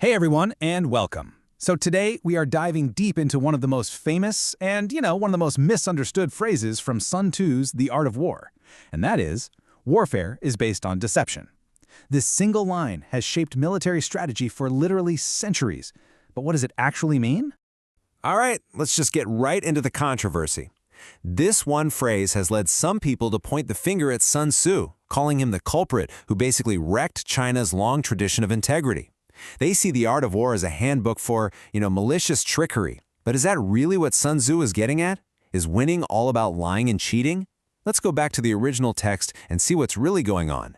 Hey everyone, and welcome. So today we are diving deep into one of the most famous and, one of the most misunderstood phrases from Sun Tzu's The Art of War. And that is, warfare is based on deception. This single line has shaped military strategy for literally centuries. But what does it actually mean? All right, let's just get right into the controversy. This one phrase has led some people to point the finger at Sun Tzu, calling him the culprit who basically wrecked China's long tradition of integrity. They see the art of war as a handbook for, malicious trickery. But is that really what Sun Tzu is getting at? Is winning all about lying and cheating? Let's go back to the original text and see what's really going on.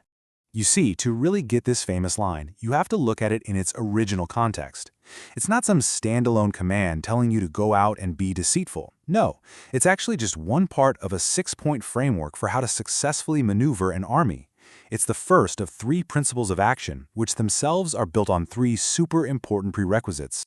You see, to really get this famous line, you have to look at it in its original context. It's not some standalone command telling you to go out and be deceitful. No, it's actually just one part of a 6-point framework for how to successfully maneuver an army. It's the first of 3 principles of action, which themselves are built on 3 super important prerequisites.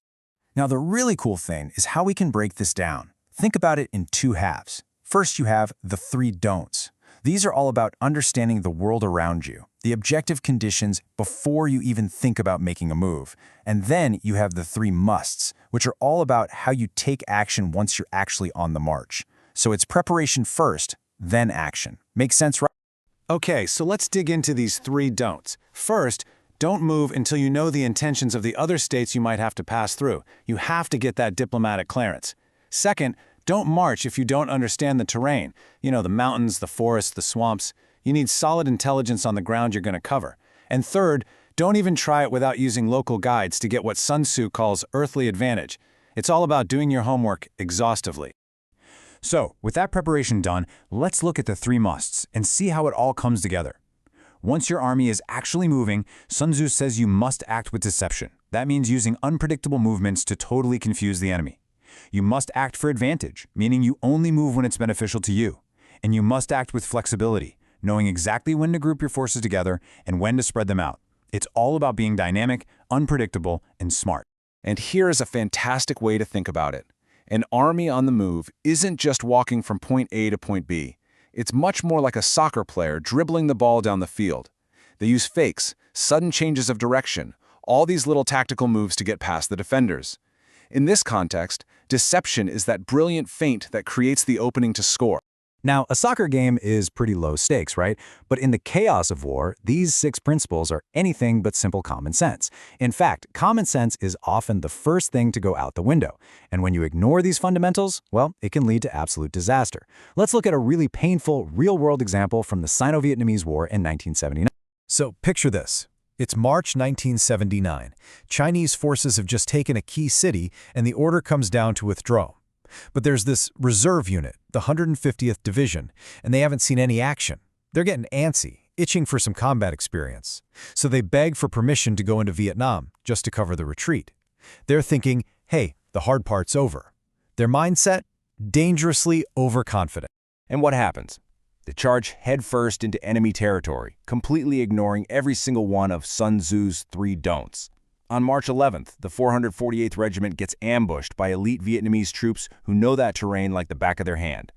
Now, the really cool thing is how we can break this down. Think about it in 2 halves. First, you have the 3 don'ts. These are all about understanding the world around you, the objective conditions before you even think about making a move. And then you have the 3 musts, which are all about how you take action once you're actually on the march. So it's preparation first, then action. Make sense, right? Okay, so let's dig into these 3 don'ts. First, don't move until you know the intentions of the other states you might have to pass through. You have to get that diplomatic clearance. Second, don't march if you don't understand the terrain. The mountains, the forests, the swamps. You need solid intelligence on the ground you're going to cover. And third, don't even try it without using local guides to get what Sun Tzu calls earthly advantage. It's all about doing your homework exhaustively. So, with that preparation done, let's look at the 3 musts and see how it all comes together. Once your army is actually moving, Sun Tzu says you must act with deception. That means using unpredictable movements to totally confuse the enemy. You must act for advantage, meaning you only move when it's beneficial to you. And you must act with flexibility, knowing exactly when to group your forces together and when to spread them out. It's all about being dynamic, unpredictable, and smart. And here is a fantastic way to think about it. An army on the move isn't just walking from point A to point B. It's much more like a soccer player dribbling the ball down the field. They use fakes, sudden changes of direction, all these little tactical moves to get past the defenders. In this context, deception is that brilliant feint that creates the opening to score. Now, a soccer game is pretty low stakes, right? But in the chaos of war, these 6 principles are anything but simple common sense. In fact, common sense is often the first thing to go out the window. And when you ignore these fundamentals, well, it can lead to absolute disaster. Let's look at a really painful, real-world example from the Sino-Vietnamese War in 1979. So picture this. It's March 1979. Chinese forces have just taken a key city, and the order comes down to withdraw. But there's this reserve unit, the 150th Division, and they haven't seen any action. They're getting antsy, itching for some combat experience. So they beg for permission to go into Vietnam, just to cover the retreat. They're thinking, hey, the hard part's over. Their mindset? Dangerously overconfident. And what happens? They charge headfirst into enemy territory, completely ignoring every single one of Sun Tzu's 3 don'ts. On March 11th, the 448th Regiment gets ambushed by elite Vietnamese troops who know that terrain like the back of their hand.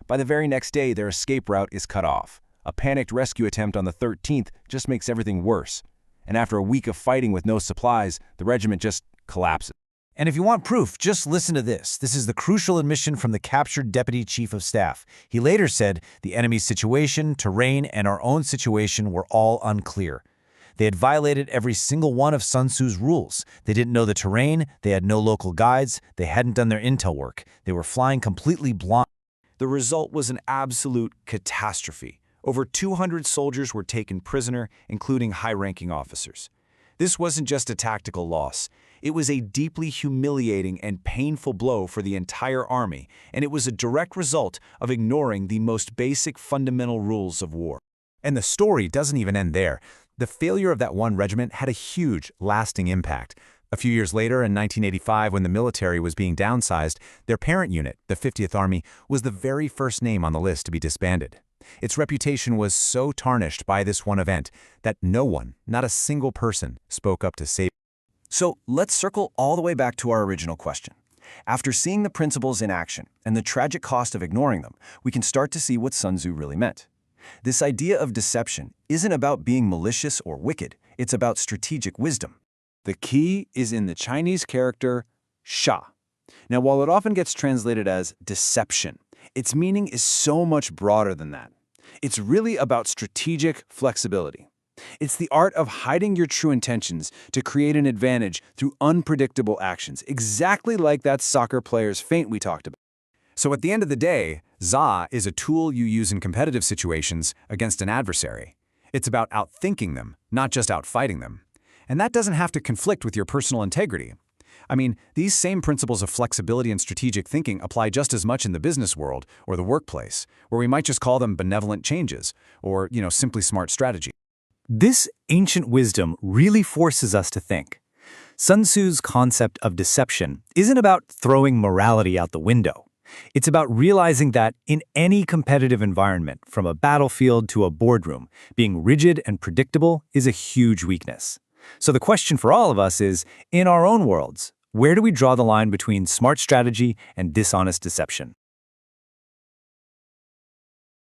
By the very next day, their escape route is cut off. A panicked rescue attempt on the 13th just makes everything worse. And after a week of fighting with no supplies, the regiment just collapses. And if you want proof, just listen to this. This is the crucial admission from the captured Deputy Chief of Staff. He later said the enemy's situation, terrain, and our own situation were all unclear. They had violated every single one of Sun Tzu's rules. They didn't know the terrain, they had no local guides, they hadn't done their intel work. They were flying completely blind. The result was an absolute catastrophe. Over 200 soldiers were taken prisoner, including high-ranking officers. This wasn't just a tactical loss. It was a deeply humiliating and painful blow for the entire army, and it was a direct result of ignoring the most basic fundamental rules of war. And the story doesn't even end there. The failure of that one regiment had a huge, lasting impact. A few years later, in 1985, when the military was being downsized, their parent unit, the 50th Army, was the very first name on the list to be disbanded. Its reputation was so tarnished by this one event that no one, not a single person, spoke up to save it. So let's circle all the way back to our original question. After seeing the principles in action and the tragic cost of ignoring them, we can start to see what Sun Tzu really meant. This idea of deception isn't about being malicious or wicked, it's about strategic wisdom. The key is in the Chinese character sha. Now, while it often gets translated as deception, its meaning is so much broader than that. It's really about strategic flexibility. It's the art of hiding your true intentions to create an advantage through unpredictable actions, exactly like that soccer player's feint we talked about. So at the end of the day, za is a tool you use in competitive situations against an adversary. It's about outthinking them, not just outfighting them. And that doesn't have to conflict with your personal integrity. I mean, these same principles of flexibility and strategic thinking apply just as much in the business world or the workplace, where we might just call them benevolent changes or, simply smart strategy. This ancient wisdom really forces us to think. Sun Tzu's concept of deception isn't about throwing morality out the window. It's about realizing that in any competitive environment, from a battlefield to a boardroom, being rigid and predictable is a huge weakness. So the question for all of us is, in our own worlds, where do we draw the line between smart strategy and dishonest deception?